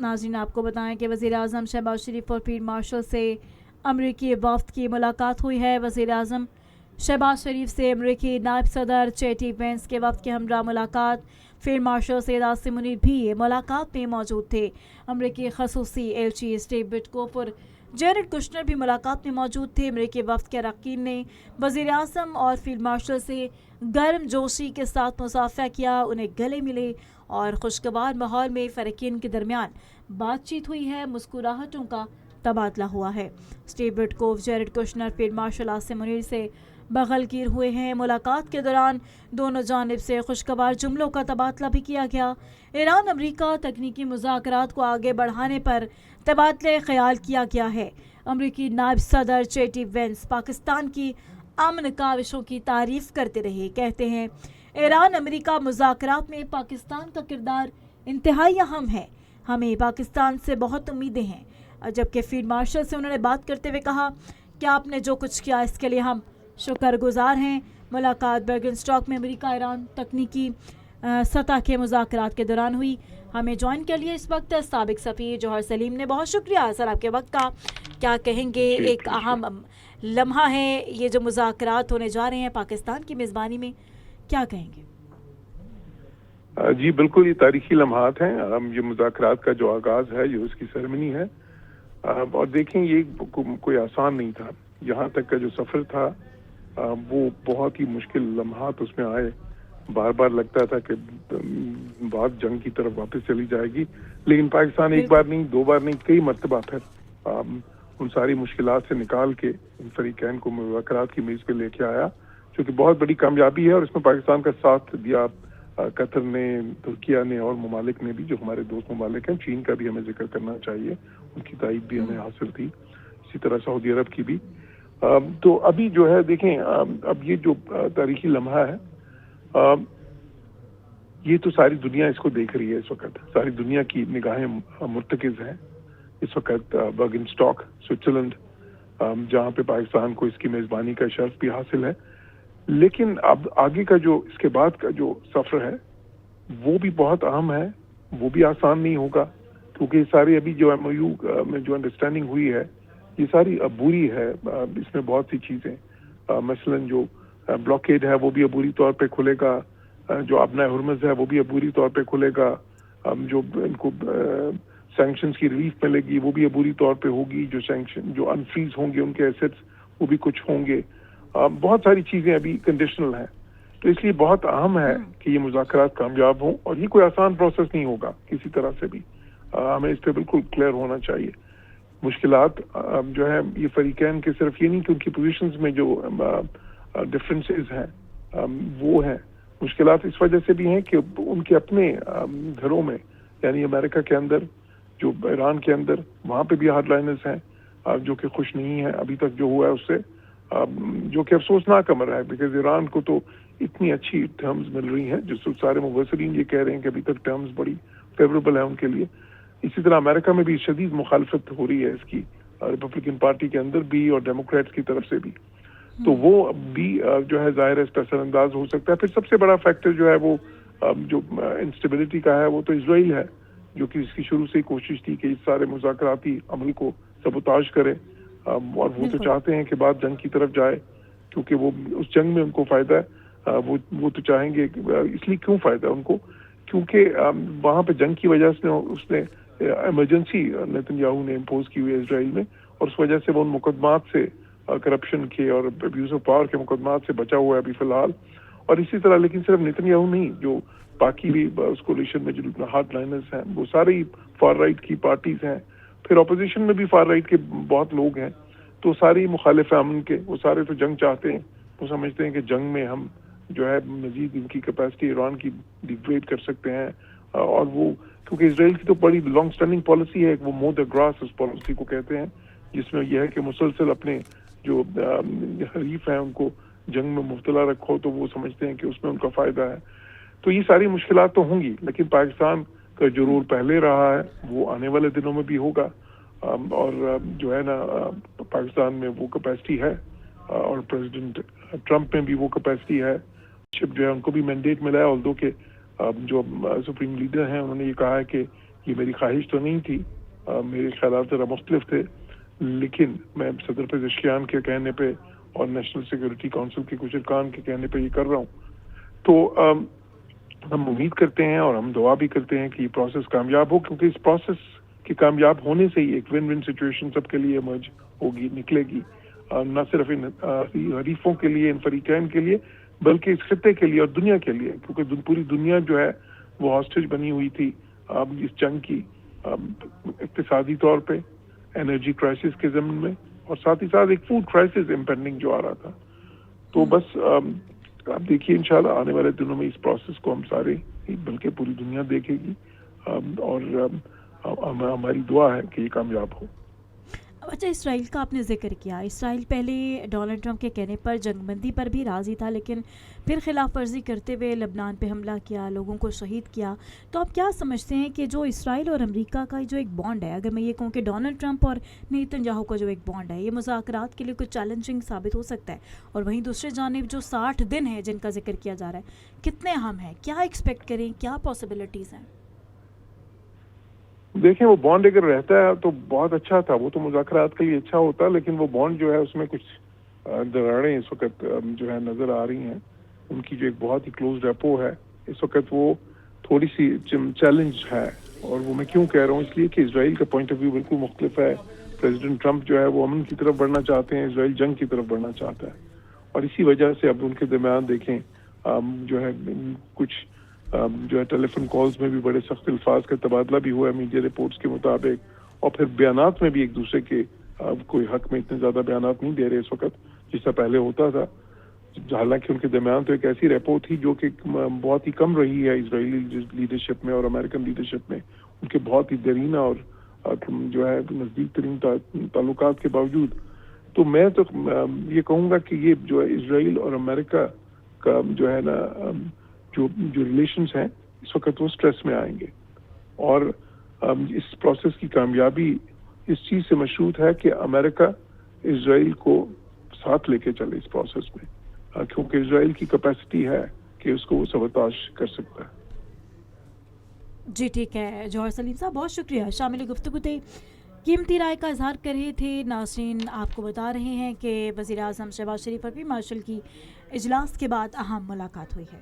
ناظرین آپ کو بتائیں کہ وزیر اعظم شہباز شریف اور فیلڈ مارشل سے امریکی وفد کی ملاقات ہوئی ہے۔ وزیر اعظم شہباز شریف سے امریکی نائب صدر چیٹی وینس کے وفد کے ہمراہ ملاقات۔ فیلڈ مارشل سید عاصم منیر بھی ملاقات میں موجود تھے۔ امریکی خصوصی ایلچی اسٹیو وٹکوف اور جیرڈ کشنر بھی ملاقات میں موجود تھے۔ امریکی وفد کے اراکین نے وزیر اعظم اور فیلڈ مارشل سے گرم جوشی کے ساتھ مصافحہ کیا، انہیں گلے ملے اور خوشگوار ماحول میں فریقین کے درمیان بات چیت ہوئی ہے، مسکراہٹوں کا تبادلہ ہوا ہے۔ Steve Witkoff, Jared Kushner, field marshal Asim Munir سے بغل گیر ہوئے ہیں۔ ملاقات کے دوران دونوں جانب سے خوشگوار جملوں کا تبادلہ بھی کیا گیا۔ ایران امریکہ تکنیکی مذاکرات کو آگے بڑھانے پر تبادلہ خیال کیا گیا ہے۔ امریکی نائب صدر چیٹی وینس پاکستان کی امن کاوشوں کی تعریف کرتے رہے، کہتے ہیں ایران امریکہ مذاکرات میں پاکستان کا کردار انتہائی اہم ہے، ہمیں پاکستان سے بہت امیدیں ہیں۔ جبکہ فیلڈ مارشل سے انہوں نے بات کرتے ہوئے کہا کہ آپ نے جو کچھ کیا اس کے لیے ہم شکر گزار ہیں۔ ملاقات برگن اسٹاک میں امریکہ ایران تکنیکی سطح کے مذاکرات کے دوران ہوئی۔ ہمیں جوائن کر لیے اس وقت سابق سفیر جوہر سلیم نے۔ بہت شکریہ سر آپ کے وقت کا۔ کیا کہیں گے، ایک اہم لمحہ ہے یہ جو مذاکرات ہونے جا رہے ہیں پاکستان کی میزبانی میں، کیا کہیں گے؟ جی بالکل، یہ تاریخی لمحات ہیں۔ یہ مذاکرات کا جو آغاز ہے، یہ اس کی سرمنی ہے، اور دیکھیں یہ کوئی آسان نہیں تھا۔ یہاں تک کا جو سفر تھا وہ بہت ہی مشکل لمحات اس میں آئے۔ بار بار لگتا تھا کہ بات جنگ کی طرف واپس چلی جائے گی، لیکن پاکستان ایک بار نہیں، دو بار نہیں، کئی مرتبہ پھر ان ساری مشکلات سے نکال کے ان فریقین کو مذاکرات کی میز پہ لے کے آیا، جو کہ بہت بڑی کامیابی ہے۔ اور اس میں پاکستان کا ساتھ دیا قطر نے، ترکیہ نے اور ممالک نے بھی، جو ہمارے دوست ممالک ہیں۔ چین کا بھی ہمیں ذکر کرنا چاہیے، ان کی تائید بھی ہمیں حاصل تھی، اسی طرح سعودی عرب کی بھی۔ تو ابھی جو ہے دیکھیں، اب یہ جو تاریخی لمحہ ہے، یہ تو ساری دنیا اس کو دیکھ رہی ہے اس وقت، ساری دنیا کی نگاہیں مرتکز ہیں اس وقت برگن اسٹاک سوئٹزرلینڈ، جہاں پہ پاکستان کو اس کی میزبانی کا شرف بھی حاصل ہے۔ لیکن اب آگے کا جو اس کے بعد کا جو سفر ہے وہ بھی بہت اہم ہے، وہ بھی آسان نہیں ہوگا، کیونکہ یہ ساری ابھی جو ایم او یو میں جو انڈرسٹینڈنگ ہوئی ہے یہ ساری عبوری ہے۔ اس میں بہت سی چیزیں، مثلاً جو بلاکیڈ ہے وہ بھی عبوری طور پہ کھلے گا، جو ابنائے ہرمز ہے وہ بھی عبوری طور پہ کھلے گا، جو ان کو سینکشنز کی ریلیف ملے گی وہ بھی عبوری طور پہ ہوگی، جو سینکشن جو انفریز ہوں گے ان کے ایسٹس وہ بھی کچھ ہوں گے۔ بہت ساری چیزیں ابھی کنڈیشنل ہیں، تو اس لیے بہت اہم ہے کہ یہ مذاکرات کامیاب ہوں، اور یہ کوئی آسان پروسیس نہیں ہوگا کسی طرح سے بھی، ہمیں اس پہ بالکل کلیئر ہونا چاہیے۔ مشکلات جو ہے یہ فریقین کے صرف یہ نہیں کہ ان کی پوزیشنز میں جو ڈفرینسز ہیں وہ ہیں، مشکلات اس وجہ سے بھی ہیں کہ ان کے اپنے گھروں میں، یعنی امریکہ کے اندر، جو ایران کے اندر، وہاں پہ بھی ہارڈ لائنرز ہیں جو کہ خوش نہیں ہیں ابھی تک جو ہوا ہے اس سے، جو کہ افسوسناک امر ہے، بیکاز ایران کو تو اتنی اچھی ٹرمز مل رہی ہیں، جس سے سارے مبصرین یہ کہہ رہے ہیں کہ ابھی تک ٹرمز بڑی فیوریبل ہیں ان کے لیے۔ اسی طرح امریکہ میں بھی شدید مخالفت ہو رہی ہے اس کی، ریپبلکن پارٹی کے اندر بھی اور ڈیموکریٹس کی طرف سے بھی، تو وہ بھی جو ہے ظاہر ہے اس پر اثر انداز ہو سکتا ہے۔ پھر سب سے بڑا فیکٹر جو ہے وہ جو انسٹیبلٹی کا ہے وہ تو اسرائیل ہے، جو کہ اس کی شروع سے ہی کوشش تھی کہ اس سارے مذاکراتی عمل کو سبوتاژ کرے، اور وہ تو چاہتے ہیں کہ بات جنگ کی طرف جائے، کیونکہ وہ اس جنگ میں ان کو فائدہ ہے، وہ تو چاہیں گے۔ اس لیے کیوں فائدہ ہے ان کو؟ کیونکہ وہاں پہ جنگ کی وجہ سے اس نے ایمرجنسی نیتن یاہو نے امپوز کی ہوئی ہے اسرائیل میں، اور اس وجہ سے وہ ان مقدمات سے، کرپشن کے اور ابیوز آف پاور کے مقدمات سے بچا ہوا ہے ابھی فی الحال۔ اور اسی طرح لیکن صرف نیتن یاہو نہیں، جو باقی بھی اس کولیشن میں جو ہارڈ لائنرز ہیں وہ سارے ہی فار رائٹ کی پارٹیز ہیں، پھر اپوزیشن میں بھی فار رائٹ کے بہت لوگ ہیں، تو سارے مخالف امن کے، وہ سارے تو جنگ چاہتے ہیں، وہ سمجھتے ہیں کہ جنگ میں ہم جو ہے مزید ان کی کیپیسٹی ایران کی ڈیگریڈ کر سکتے ہیں، اور وہ کیونکہ اسرائیل کی تو بڑی لانگ اسٹینڈنگ پالیسی ہے، وہ مو دا گراس اس پالیسی کو کہتے ہیں، جس میں یہ ہے کہ مسلسل اپنے جو حریف ہیں ان کو جنگ میں مبتلا رکھو، تو وہ سمجھتے ہیں کہ اس میں ان کا فائدہ ہے۔ تو یہ ساری مشکلات تو ہوں گی، لیکن پاکستان کا جو رول پہلے رہا ہے وہ آنے والے دنوں میں بھی ہوگا، اور جو ہے نا پاکستان میں وہ کیپیسٹی ہے، اور پریزیڈنٹ ٹرمپ میں بھی وہ کیپیسٹی ہے، جو ہے ان کو بھی مینڈیٹ ملا ہے، although کہ جو سپریم لیڈر ہیں انہوں نے یہ کہا ہے کہ یہ میری خواہش تو نہیں تھی، میرے خیالات ذرا مختلف تھے، لیکن میں صدر پزشکیان کے کہنے پہ اور نیشنل سیکورٹی کونسل کے کچھ ارکان کے کہنے پہ یہ کر رہا ہوں. تو ہم امید کرتے ہیں اور ہم دعا بھی کرتے ہیں کہ یہ پروسیس کامیاب ہو، کیونکہ اس پروسیس کے کامیاب ہونے سے ہی ایک ون ون سچویشن سب کے لیے ایمرج ہوگی، نکلے گی، نہ صرف ان حریفوں کے لیے، ان فریقین کے لیے، بلکہ اس خطے کے لیے اور دنیا کے لیے، کیونکہ پوری دنیا جو ہے وہ ہاسٹیج بنی ہوئی تھی اس جنگ کی، اقتصادی طور پہ، انرجی کرائسس کے ضمن میں، اور ساتھ ہی ساتھ ایک فوڈ کرائسس امپینڈنگ جو آ رہا تھا. تو بس آپ دیکھیے انشاءاللہ آنے والے دنوں میں اس پروسیس کو ہم سارے بلکہ پوری دنیا دیکھے گی، اور ہماری دعا ہے کہ یہ کامیاب ہو. اچھا، اسرائیل کا آپ نے ذکر کیا. اسرائیل پہلے ڈونلڈ ٹرمپ کے کہنے پر جنگ بندی پر بھی راضی تھا، لیکن پھر خلاف ورزی کرتے ہوئے لبنان پہ حملہ کیا، لوگوں کو شہید کیا. تو آپ کیا سمجھتے ہیں کہ جو اسرائیل اور امریکہ کا جو ایک بانڈ ہے، اگر میں یہ کہوں کہ ڈونلڈ ٹرمپ اور نیتن یاہو کا جو ایک بانڈ ہے، یہ مذاکرات کے لیے کچھ چیلنجنگ ثابت ہو سکتا ہے، اور وہیں دوسری جانب جو 60 دن ہیں جن کا ذکر کیا جا رہا ہے، کتنے اہم ہیں؟ کیا ایکسپیکٹ کریں؟ کیا پاسبلٹیز ہیں؟ دیکھیں، وہ بانڈ اگر رہتا ہے تو بہت اچھا تھا، وہ تو مذاکرات کے لیے اچھا ہوتا، لیکن وہ بانڈ جو ہے اس میں کچھ دراڑیں اس وقت جو ہے نظر آ رہی ہیں. ان کی جو ایک بہت ہی کلوز ریپو ہے اس وقت، وہ تھوڑی سی چیلنج ہے. اور وہ میں کیوں کہہ رہا ہوں؟ اس لیے کہ اسرائیل کا پوائنٹ آف ویو بالکل مختلف ہے. پریزیڈنٹ ٹرمپ جو ہے وہ امن کی طرف بڑھنا چاہتے ہیں، اسرائیل جنگ کی طرف بڑھنا چاہتا ہے، اور اسی وجہ سے اب ان کے درمیان دیکھیں جو ہے کچھ جو ہے ٹیلی فون کالز میں بھی بڑے سخت الفاظ کا تبادلہ بھی ہوا ہے میڈیا رپورٹس کے مطابق، اور پھر بیانات میں بھی ایک دوسرے کے کوئی حق میں اتنے زیادہ بیانات نہیں دے رہے اس وقت جس سے پہلے ہوتا تھا. حالانکہ ان کے درمیان تو ایک ایسی ریپو تھی جو کہ بہت ہی کم رہی ہے اسرائیلی لیڈرشپ میں اور امریکن لیڈرشپ میں، ان کے بہت ہی دیرینہ اور جو ہے نزدیک ترین تعلقات کے باوجود. تو میں تو یہ کہوں گا کہ یہ جو ہے اسرائیل اور امریکہ کا جو ہے نا جو ریلیشنز ہیں اس وقت وہ سٹریس میں آئیں گے، اور اس پروسیس کی کامیابی اس چیز سے مشروط ہے کہ امریکہ اسرائیل کو ساتھ لے کے چلے اس پروسیس میں، کیونکہ اسرائیل کی کیپیسٹی ہے کہ اس کو وہ سبوتاژ کر سکتا ہے. جی ٹھیک ہے جوہر سلیم صاحب، بہت شکریہ، شامل گفتگو تھے، قیمتی رائے کا اظہار کر رہے تھے. ناظرین آپ کو بتا رہے ہیں کہ وزیر اعظم شہباز شریف اور فیلڈ مارشل کی اجلاس کے بعد اہم ملاقات ہوئی ہے.